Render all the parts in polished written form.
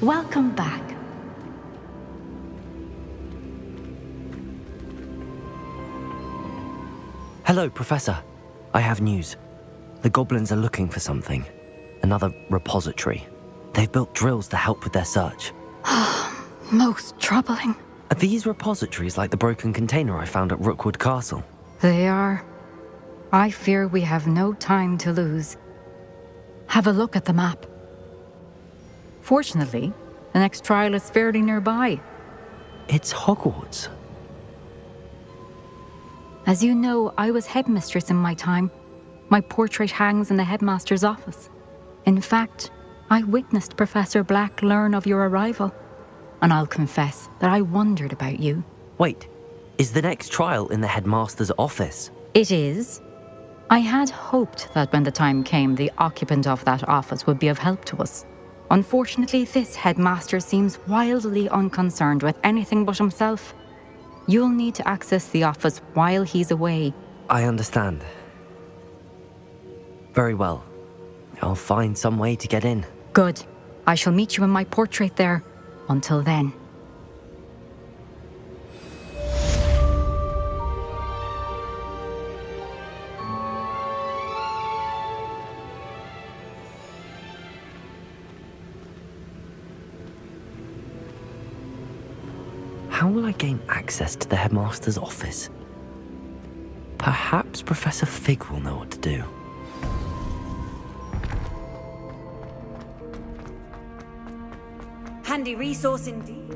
Welcome back. Hello, Professor. I have news. The goblins are looking for something. Another repository. They've built drills to help with their search. Most troubling. Are these repositories like the broken container I found at Rookwood Castle? They are. I fear we have no time to lose. Have a look at the map. Fortunately, the next trial is fairly nearby. It's Hogwarts. As you know, I was headmistress in my time. My portrait hangs in the headmaster's office. In fact, I witnessed Professor Black learn of your arrival. And I'll confess that I wondered about you. Wait, is the next trial in the headmaster's office? It is. I had hoped that when the time came, the occupant of that office would be of help to us. Unfortunately, this headmaster seems wildly unconcerned with anything but himself. You'll need to access the office while he's away. I understand. Very well. I'll find some way to get in. Good. I shall meet you in my portrait there. Until then. How will I gain access to the headmaster's office? Perhaps Professor Fig will know what to do. Handy resource indeed.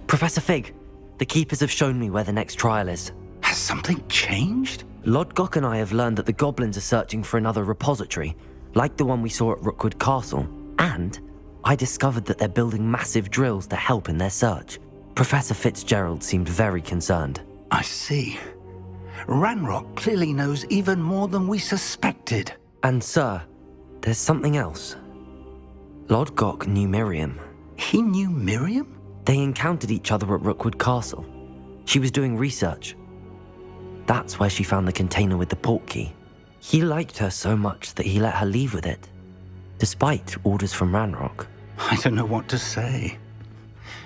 Professor Fig, the Keepers have shown me where the next trial is. Has something changed? Lodgok and I have learned that the goblins are searching for another repository, like the one we saw at Rookwood Castle. And I discovered that they're building massive drills to help in their search. Professor Fitzgerald seemed very concerned. I see. Ranrock clearly knows even more than we suspected. And sir, there's something else. Lodgok knew Miriam. He knew Miriam? They encountered each other at Rookwood Castle. She was doing research. That's where she found the container with the portkey. He liked her so much that he let her leave with it, despite orders from Ranrock. I don't know what to say.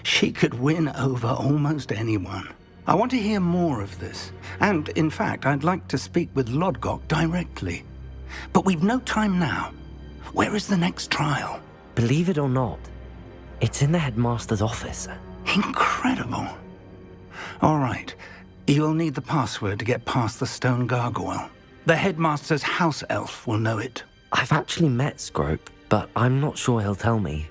She could win over almost anyone. I want to hear more of this. And, in fact, I'd like to speak with Lodgok directly. But we've no time now. Where is the next trial? Believe it or not, it's in the headmaster's office. Incredible. All right. You'll need the password to get past the stone gargoyle. The headmaster's house elf will know it. I've actually met Scrope, but I'm not sure he'll tell me.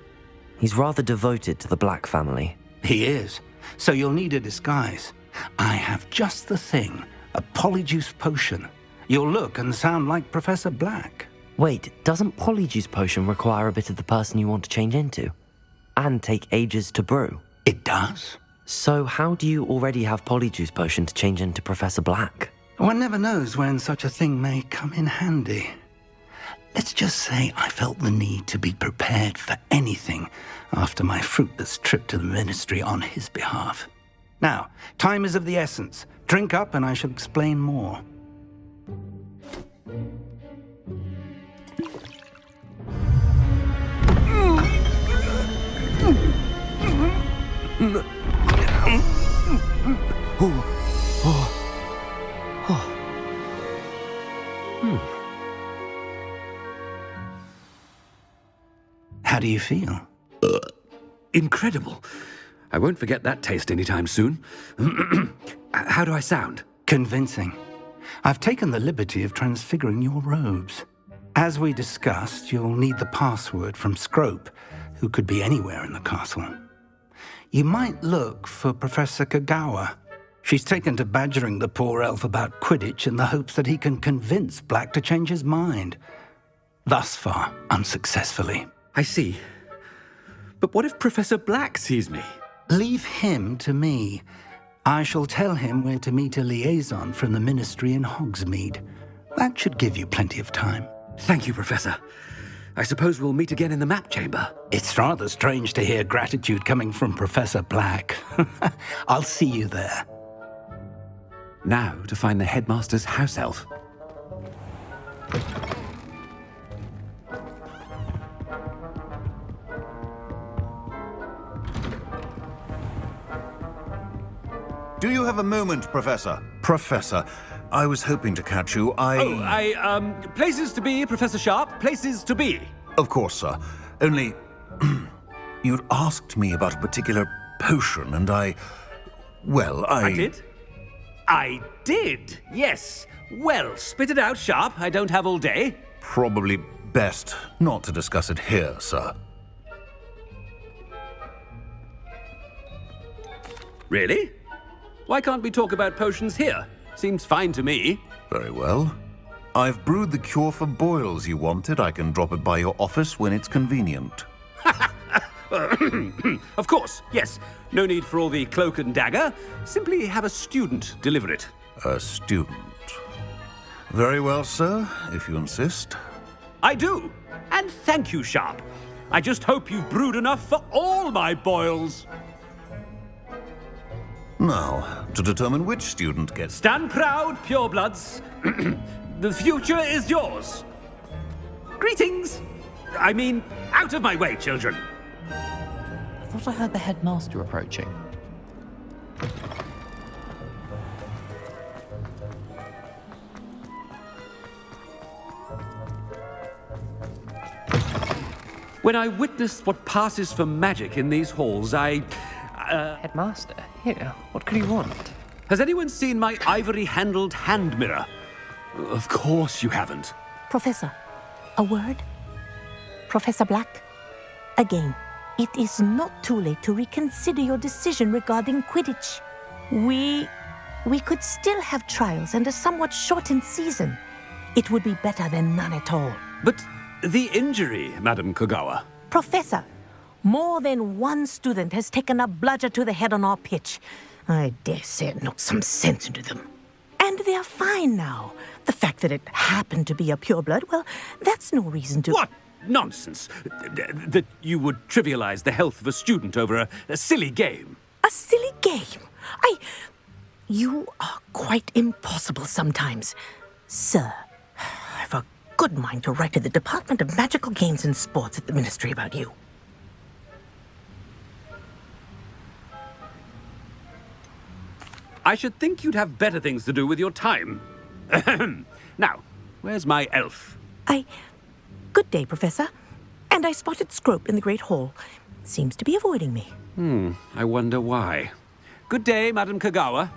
He's rather devoted to the Black family. He is. So you'll need a disguise. I have just the thing. A polyjuice potion. You'll look and sound like Professor Black. Wait, doesn't Polyjuice Potion require a bit of the person you want to change into? And take ages to brew? It does. So how do you already have Polyjuice Potion to change into Professor Black? One never knows when such a thing may come in handy. Let's just say I felt the need to be prepared for anything after my fruitless trip to the ministry on his behalf. Now, time is of the essence. Drink up and I shall explain more. How do you feel? Incredible. I won't forget that taste anytime soon. How do I sound? Convincing. I've taken the liberty of transfiguring your robes. As we discussed, you'll need the password from Scrope, who could be anywhere in the castle. You might look for Professor Kagawa. She's taken to badgering the poor elf about Quidditch in the hopes that he can convince Black to change his mind. Thus far, unsuccessfully. I see. But what if Professor Black sees me? Leave him to me. I shall tell him where to meet a liaison from the Ministry in Hogsmeade. That should give you plenty of time. Thank you, Professor. I suppose we'll meet again in the map chamber. It's rather strange to hear gratitude coming from Professor Black. I'll see you there. Now to find the headmaster's house elf. Do you have a moment, Professor? Professor, I was hoping to catch you. Places to be, Professor Sharp. Places to be. Of course, sir. Only... you'd asked me about a particular potion, and I did? I did, yes. Well, spit it out, Sharp. I don't have all day. Probably best not to discuss it here, sir. Really? Why can't we talk about potions here? Seems fine to me. Very well. I've brewed the cure for boils you wanted. I can drop it by your office when it's convenient. Of course, yes. No need for all the cloak and dagger. Simply have a student deliver it. A student. Very well, sir, if you insist. I do. And thank you, Sharp. I just hope you've brewed enough for all my boils. Now, to determine which student gets... Stand proud, purebloods. The future is yours. Greetings. I mean, out of my way, children. I thought I heard the headmaster approaching. When I witnessed what passes for magic in these halls, Headmaster? Here, what could he want? Has anyone seen my ivory-handled hand mirror? Of course you haven't. Professor, a word? Professor Black? Again, it is not too late to reconsider your decision regarding Quidditch. We could still have trials and a somewhat shortened season. It would be better than none at all. But the injury, Madam Kogawa. Professor, more than one student has taken a bludger to the head on our pitch. I dare say it knocked some sense into them. And they are fine now. The fact that it happened to be a pureblood, well, that's no reason to... What nonsense! That you would trivialize the health of a student over a silly game. A silly game? You are quite impossible sometimes. Sir, I've a good mind to write to the Department of Magical Games and Sports at the Ministry about you. I should think you'd have better things to do with your time. Now, where's my elf? Good day, Professor. And I spotted Scrope in the Great Hall. Seems to be avoiding me. I wonder why. Good day, Madam Kagawa.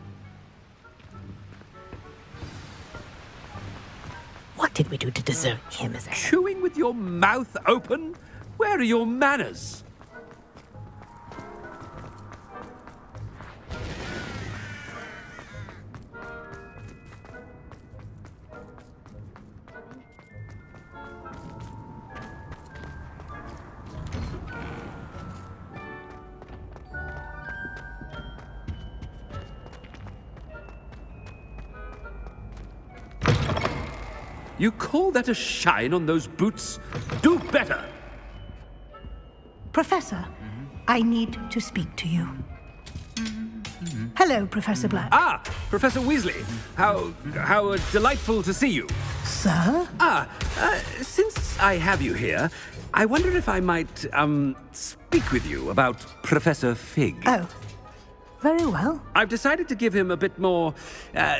What did we do to deserve him as a... Chewing with your mouth open? Where are your manners? You call that a shine on those boots? Do better! Professor, I need to speak to you. Hello, Professor Black. Ah, Professor Weasley. How delightful to see you. Sir? Since I have you here, I wonder if I might, speak with you about Professor Fig. Oh, very well. I've decided to give him a bit more,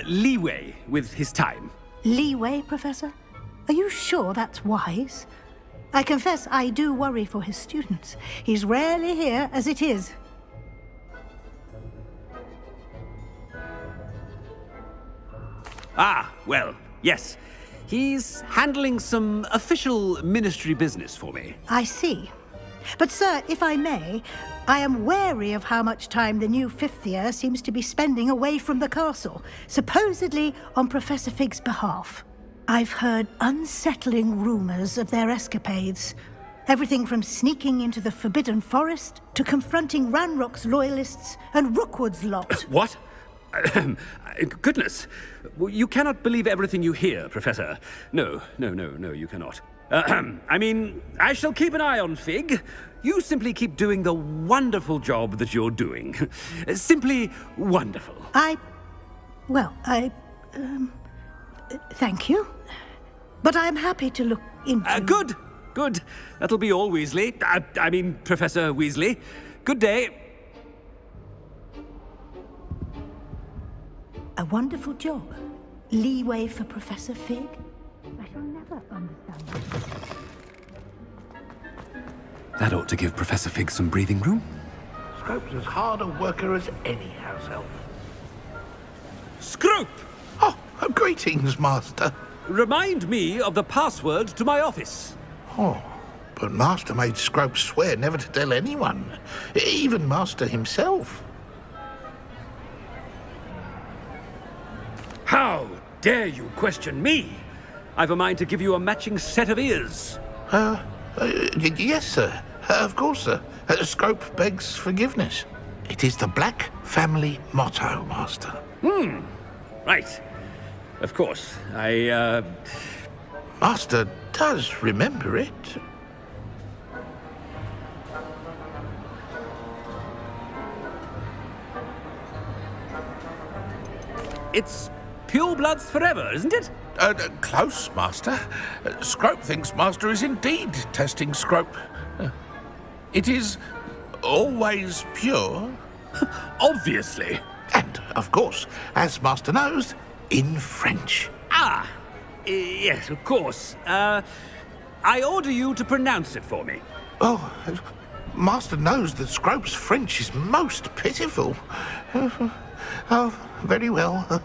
leeway with his time. Leeway, Professor? Are you sure that's wise? I confess I do worry for his students. He's rarely here as it is. Ah, well, yes. He's handling some official ministry business for me. I see. But, sir, if I may, I am wary of how much time the new fifth year seems to be spending away from the castle, supposedly on Professor Fig's behalf. I've heard unsettling rumors of their escapades. Everything from sneaking into the Forbidden Forest to confronting Ranrock's loyalists and Rookwood's lot. What? Goodness. You cannot believe everything you hear, Professor. No, you cannot. I mean, I shall keep an eye on Fig. You simply keep doing the wonderful job that you're doing. Simply wonderful. Thank you. But I'm happy to look into... Good. That'll be all, Weasley. I mean, Professor Weasley. Good day. A wonderful job. Leeway for Professor Fig? I shall never understand that. That ought to give Professor Fig some breathing room. Scrope's as hard a worker as any house elf. Scrope! Oh, greetings, Master. Remind me of the password to my office. Oh, but Master made Scrope swear never to tell anyone, even Master himself. How dare you question me? I've a mind to give you a matching set of ears. Yes, sir. Of course, sir. Scrope begs forgiveness. It is the Black family motto, Master. Right. Of course. Master does remember it. It's purebloods forever, isn't it? Close, Master. Scrope thinks Master is indeed testing Scrope. It is always pure. Obviously. And, of course, as Master knows, in French. Ah, yes, of course. I order you to pronounce it for me. Oh, Master knows that Scrope's French is most pitiful. Oh, very well.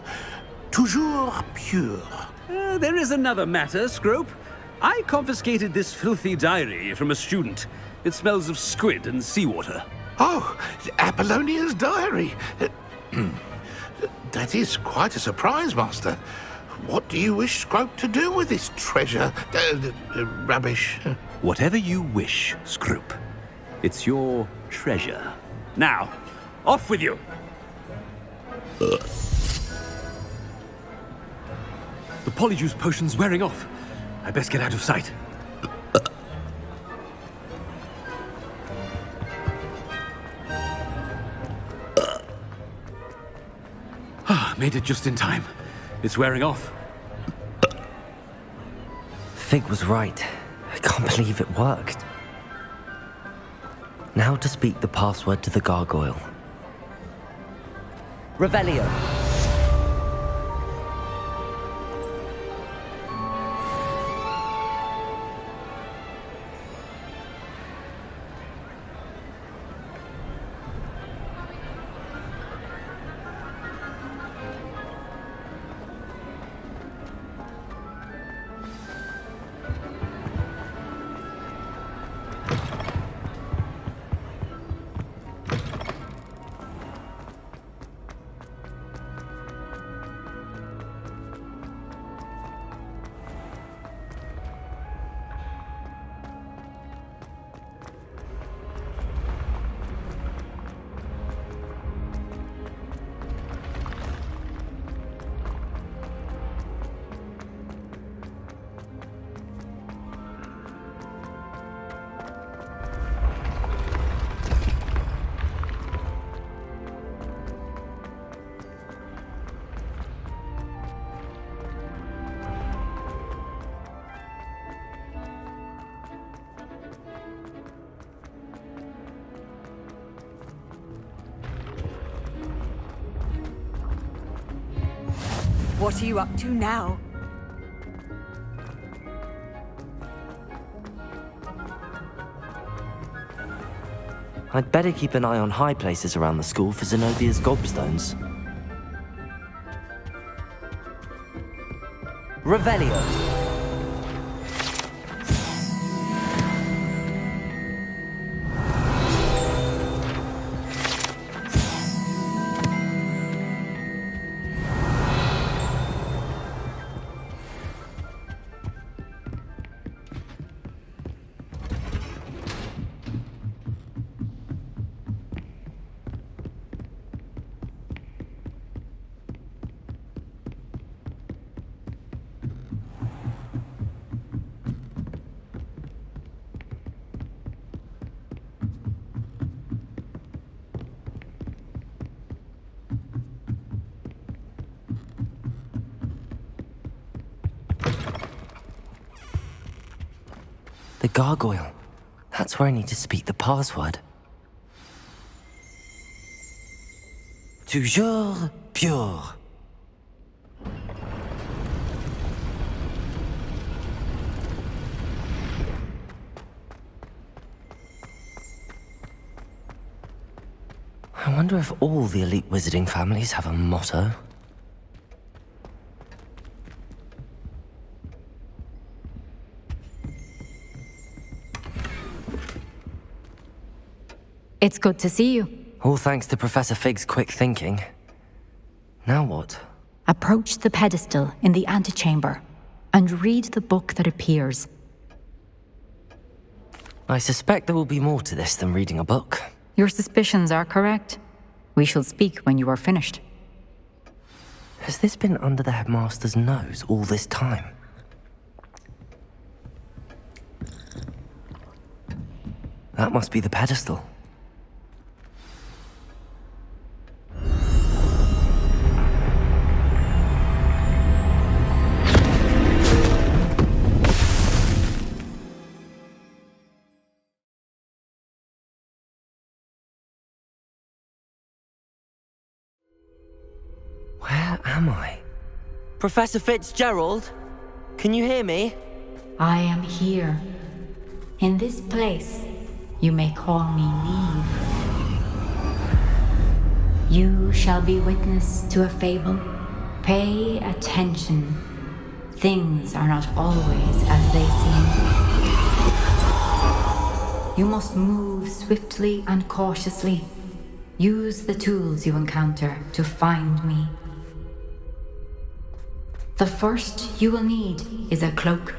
Toujours pure. There is another matter, Scrope. I confiscated this filthy diary from a student. It smells of squid and seawater. Oh, Apollonia's diary. That is quite a surprise, Master. What do you wish Scrope to do with this treasure? Rubbish. Whatever you wish, Scrope. It's your treasure. Now, off with you. The polyjuice potion's wearing off. I best get out of sight. Made it just in time. It's wearing off. Fig was right. I can't believe it worked. Now to speak the password to the gargoyle. Revelio. What are you up to now? I'd better keep an eye on high places around the school for Zenobia's gobstones. Revelio. The gargoyle. That's where I need to speak the password. Toujours pure. I wonder if all the elite wizarding families have a motto. It's good to see you. All thanks to Professor Fig's quick thinking. Now what? Approach the pedestal in the antechamber and read the book that appears. I suspect there will be more to this than reading a book. Your suspicions are correct. We shall speak when you are finished. Has this been under the headmaster's nose all this time? That must be the pedestal. Where am I? Professor Fitzgerald? Can you hear me? I am here. In this place, you may call me Neve. You shall be witness to a fable. Pay attention. Things are not always as they seem. You must move swiftly and cautiously. Use the tools you encounter to find me. The first you will need is a cloak.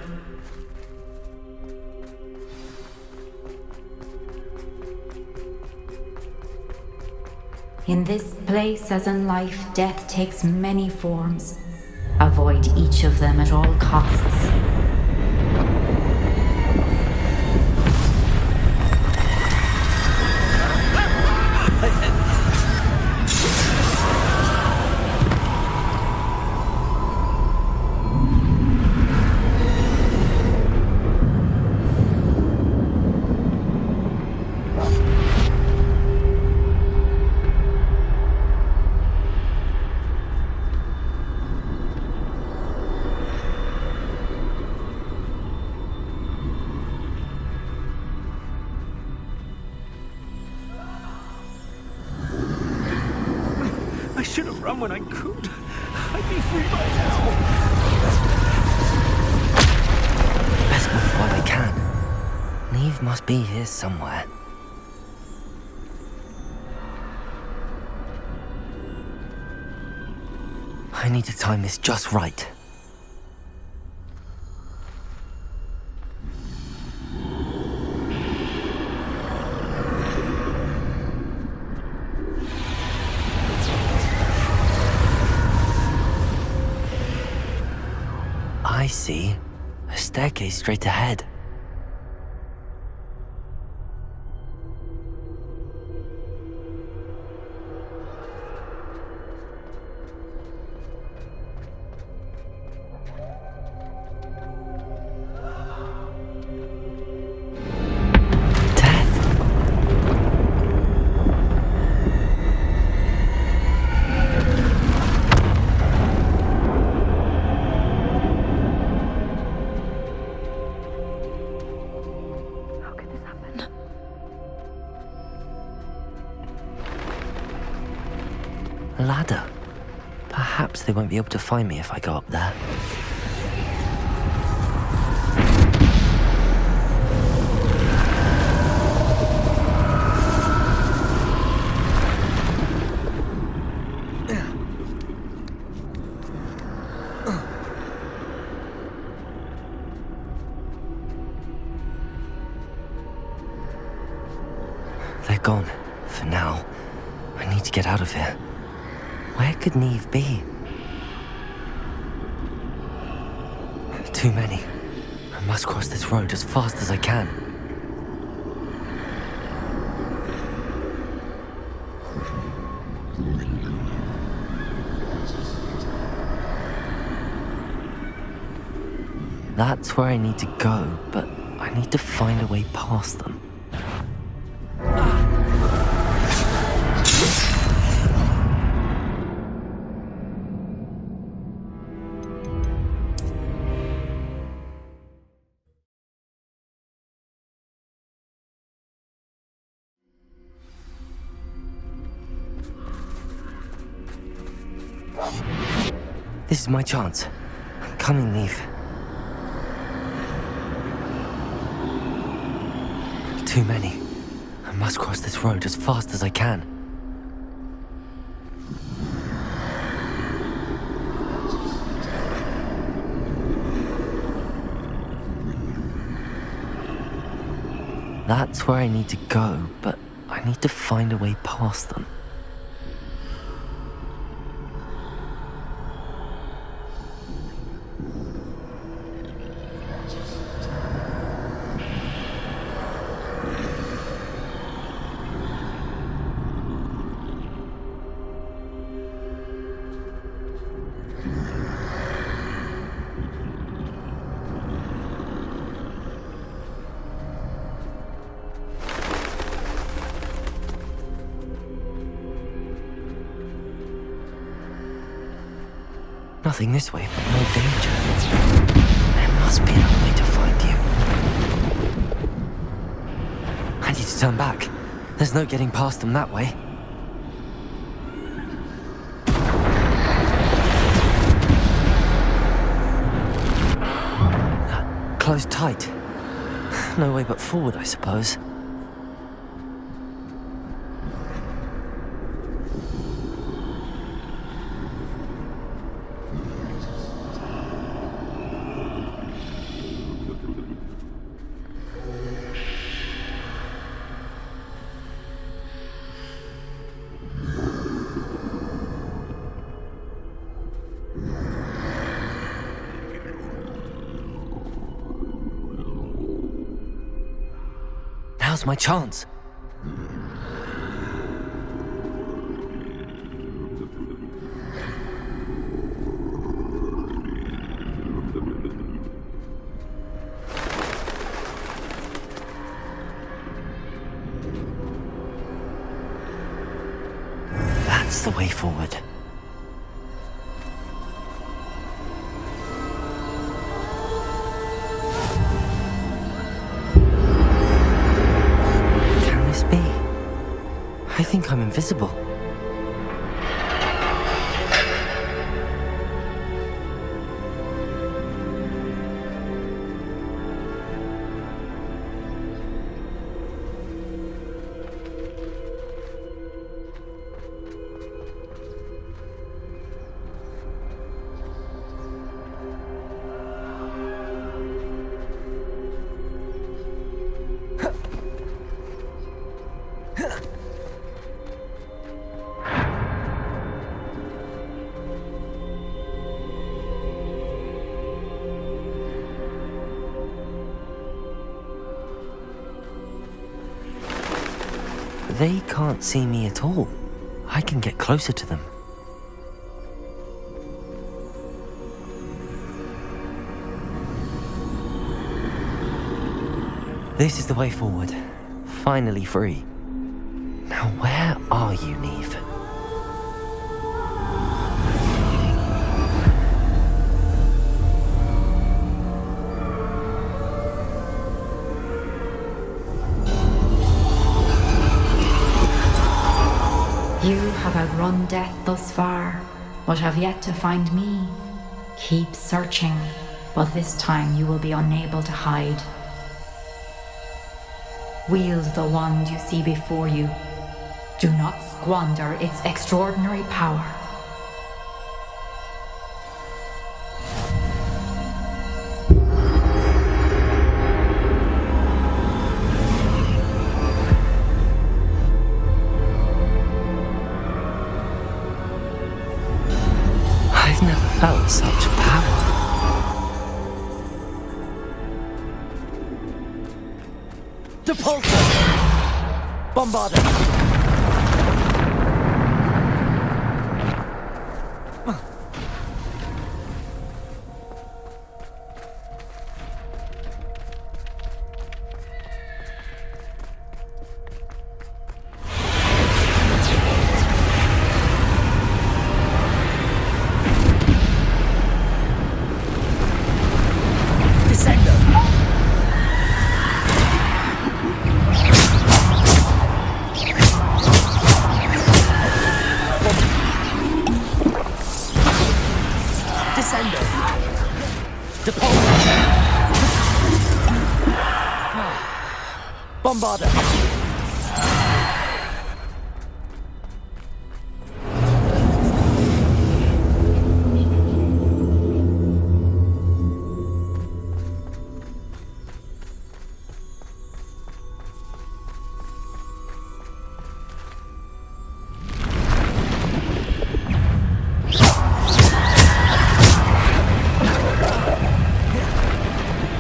In this place, as in life, death takes many forms. Avoid each of them at all costs. I should have run when I could. I'd be free by now. Best move while I can. Neve must be here somewhere. I need to time this just right. I see. A staircase straight ahead. Ladder. Perhaps they won't be able to find me if I go up there. gone. For now. I need to get out of here. Where could Neve be? Too many. I must cross this road as fast as I can. That's where I need to go, but I need to find a way past them. This is my chance. I'm coming, Neve. Too many. I must cross this road as fast as I can. That's where I need to go, but I need to find a way past them. Nothing this way, but more danger. There must be another way to find you. I need to turn back. There's no getting past them that way. Closed tight. No way but forward, I suppose. Now's my chance. That's the way forward. I think I'm invisible. They can't see me at all. I can get closer to them. This is the way forward. Finally free. Now where are you, Neve? You have outrun death thus far, but have yet to find me. Keep searching, but this time you will be unable to hide. Wield the wand you see before you. Do not squander its extraordinary power. Depulsor! Bombarder! Bombarder!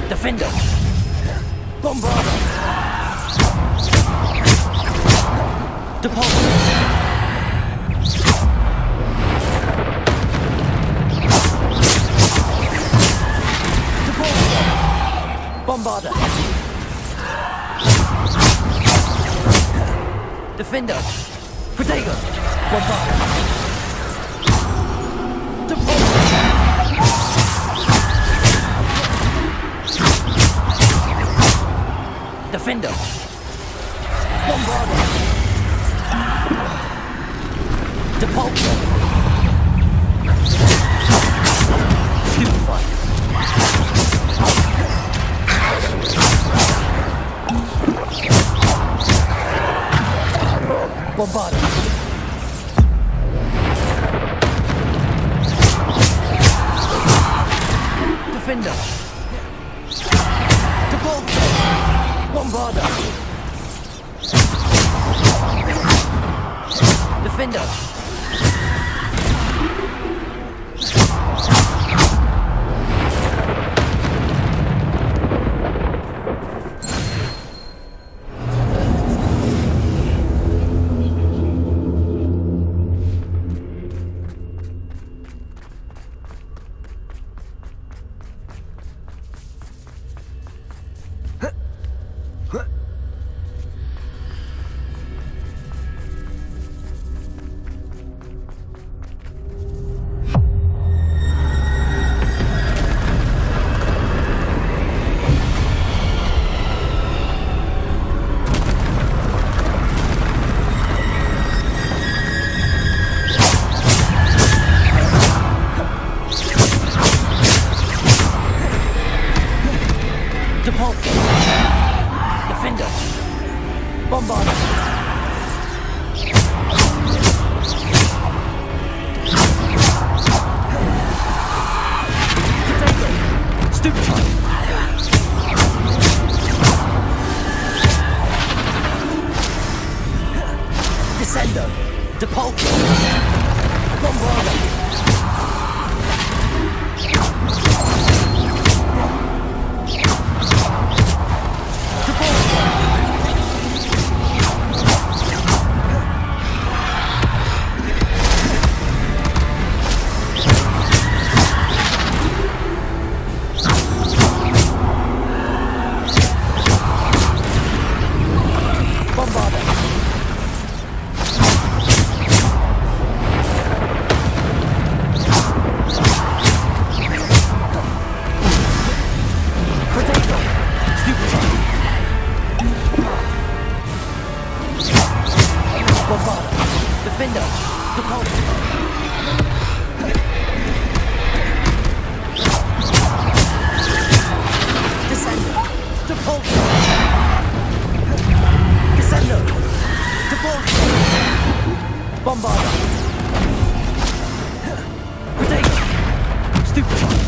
Defender! Bombarder! Depulsor! Depulsor! Bombarder! Defender! Protego! Bombarder! Depulsor! Defender! Bombarder! Depulsor! Stupefy! Bombarder! Defender! Depulsor! Bombarder! Defender! Defender! Bombarder! Stupefy! Descender! Depulsor! Bombarder! Defender! Depulsor! Descender! Depulsor! Descender! Depulsor! Bombarder! Protego! Stupefy!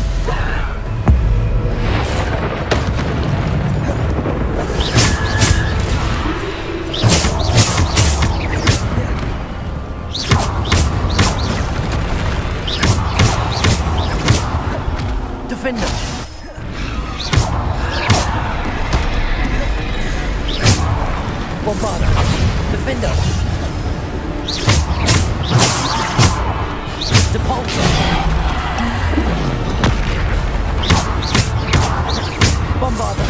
Defender! Bombarda! Defender! Depulsor! Bombarda!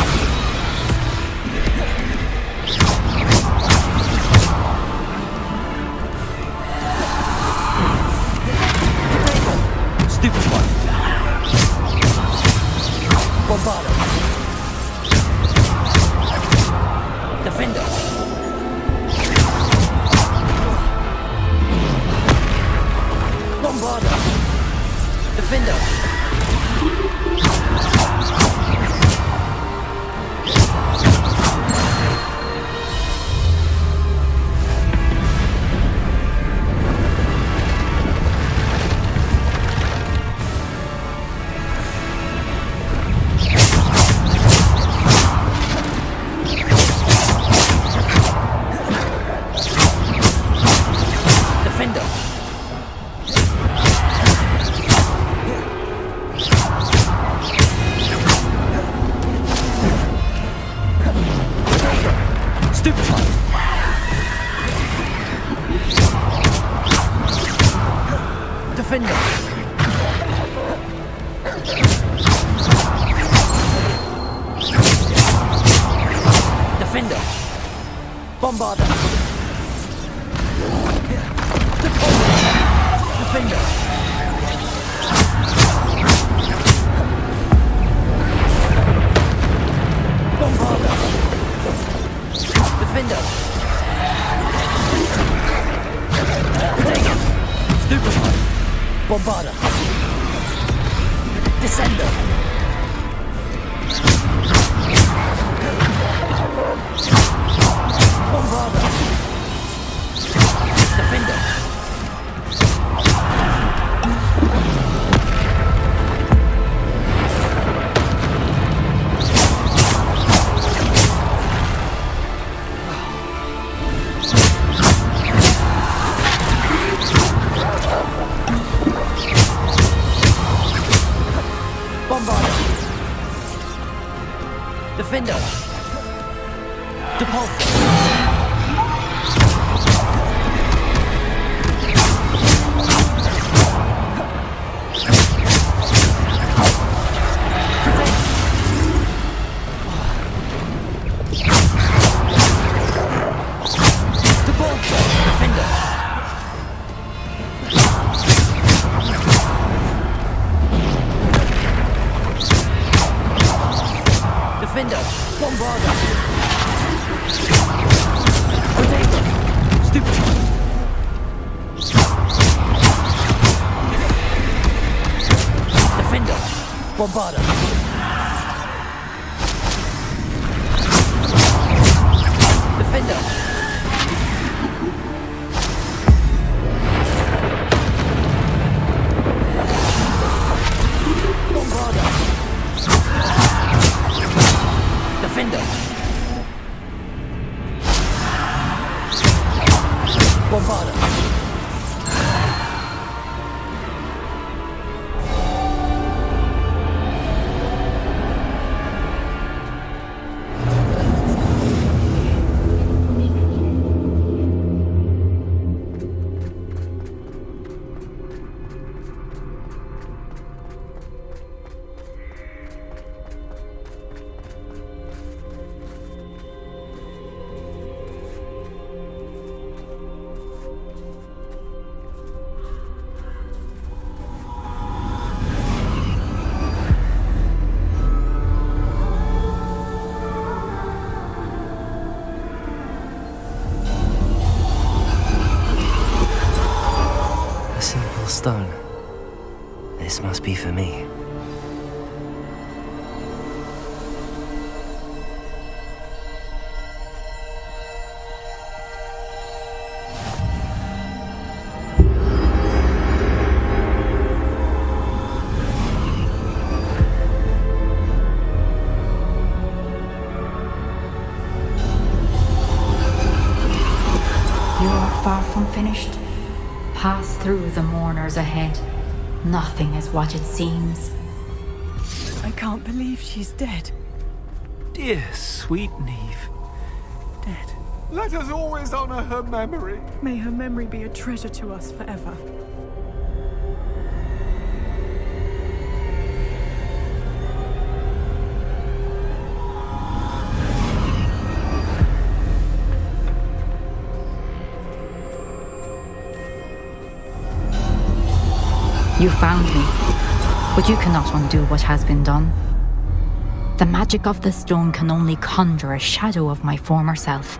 Stupefy! Bombarda! Defender! Bombarda! Defender! Defender! Stupefy! Defender! Defender! Bombarda! Defender! Bombarda! Defender! Potato! Stupefy! Bombarda! Descender! Bombarda! Defender! Bombarda! Defender! Depulsor! Defender! Bombarda! Potato! Stupefy! Defender! Bombarda! Defender! Bombarda! Defender! Bombarda! Stone. This must be for me. You're far from finished. Pass through the mourners ahead. Nothing is what it seems. I can't believe she's dead. Dear sweet Neve. Dead. Let us always honor her memory. May her memory be a treasure to us forever. You found me, but you cannot undo what has been done. The magic of the stone can only conjure a shadow of my former self.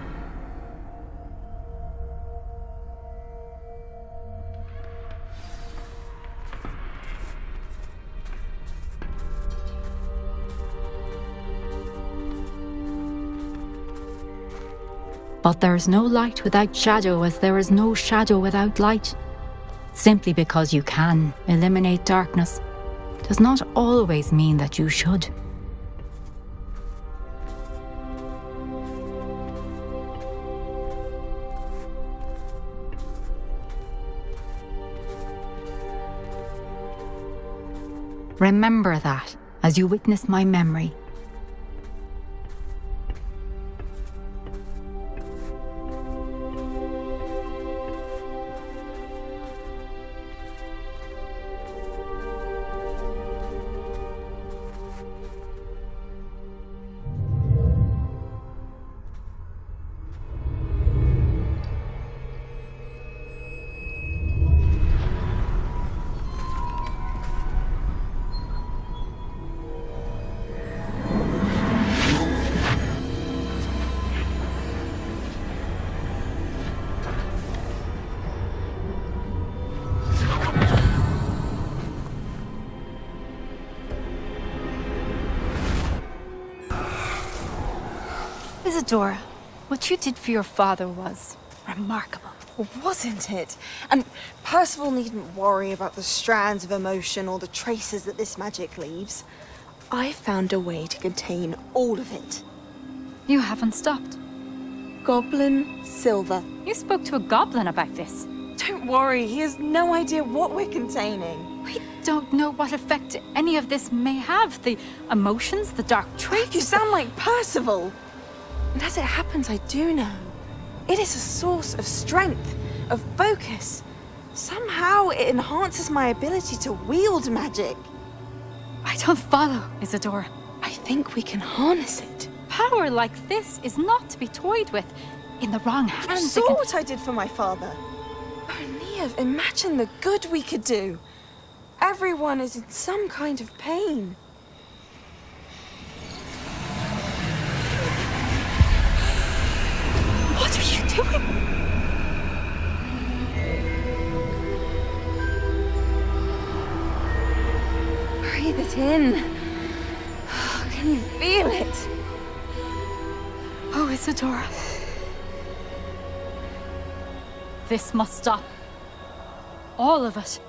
But there is no light without shadow, as there is no shadow without light. Simply because you can eliminate darkness does not always mean that you should. Remember that as you witness my memory. Isadora, what you did for your father was remarkable. Wasn't it? And Percival needn't worry about the strands of emotion or the traces that this magic leaves. I found a way to contain all of it. You haven't stopped. Goblin silver. You spoke to a goblin about this. Don't worry, he has no idea what we're containing. We don't know what effect any of this may have. The emotions, the dark traits. You sound like Percival. And as it happens, I do know. It is a source of strength, of focus. Somehow it enhances my ability to wield magic. I don't follow, Isadora. I think we can harness it. Power like this is not to be toyed with. In the wrong hands, You saw what I did for my father. Oh, Neve, imagine the good we could do. Everyone is in some kind of pain. What are you doing? Breathe it in. Can you feel it? Oh, Isadora. This must stop. All of it.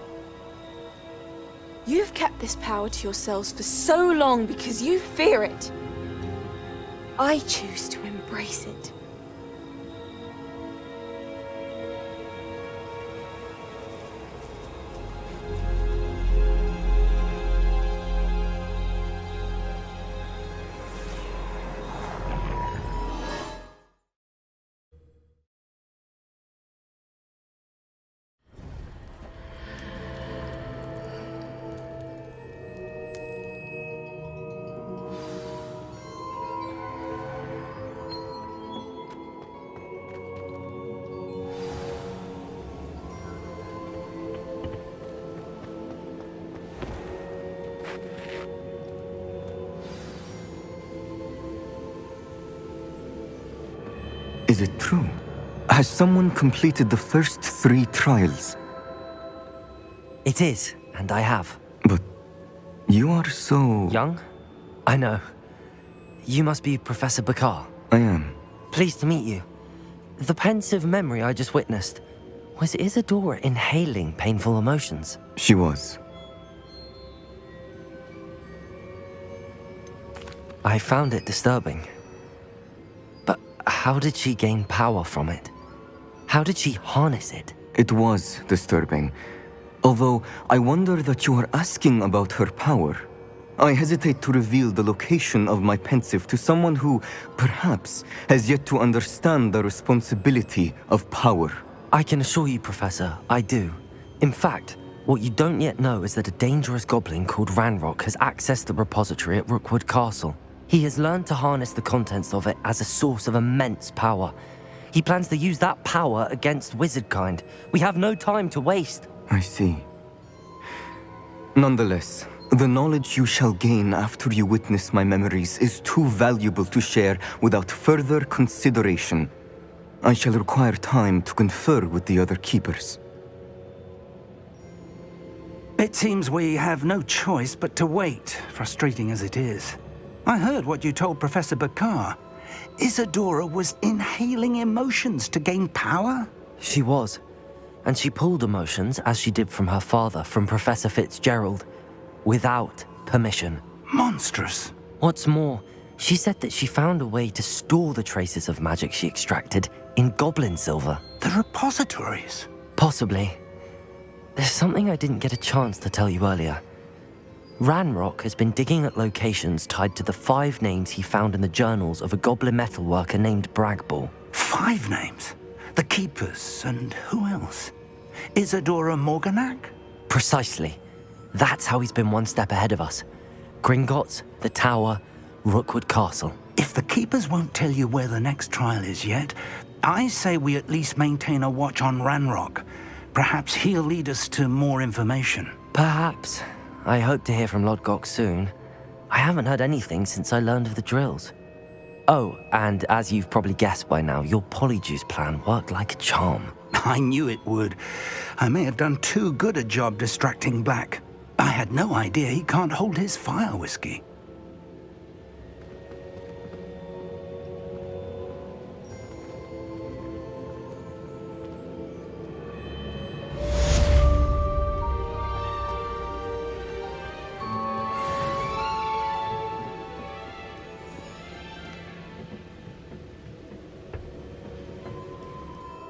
You've kept this power to yourselves for so long because you fear it. I choose to embrace it. Is it true? Has someone completed the first 3 trials? It is, and I have. But you are so... Young? I know. You must be Professor Bakar. I am. Pleased to meet you. The pensive memory I just witnessed, was Isadora inhaling painful emotions? She was. I found it disturbing. But how did she gain power from it? How did she harness it? It was disturbing. Although, I wonder that you are asking about her power. I hesitate to reveal the location of my pensive to someone who, perhaps, has yet to understand the responsibility of power. I can assure you, Professor, I do. In fact, what you don't yet know is that a dangerous goblin called Ranrock has accessed the repository at Rookwood Castle. He has learned to harness the contents of it as a source of immense power. He plans to use that power against wizardkind. We have no time to waste. I see. Nonetheless, the knowledge you shall gain after you witness my memories is too valuable to share without further consideration. I shall require time to confer with the other keepers. It seems we have no choice but to wait, frustrating as it is. I heard what you told Professor Bakar. Isadora was inhaling emotions to gain power? She was. And she pulled emotions, as she did from her father, from Professor Fitzgerald, without permission. Monstrous. What's more, she said that she found a way to store the traces of magic she extracted in goblin silver. The repositories? Possibly. There's something I didn't get a chance to tell you earlier. Ranrock has been digging at locations tied to the 5 names he found in the journals of a goblin metalworker named Bragball. 5 names? The Keepers, and who else? Isadora Morganac? Precisely. That's how he's been one step ahead of us. Gringotts, the Tower, Rookwood Castle. If the Keepers won't tell you where the next trial is yet, I say we at least maintain a watch on Ranrock. Perhaps he'll lead us to more information. Perhaps. I hope to hear from Lodgok soon. I haven't heard anything since I learned of the drills. Oh, and as you've probably guessed by now, your Polyjuice plan worked like a charm. I knew it would. I may have done too good a job distracting Black. I had no idea he can't hold his fire whiskey.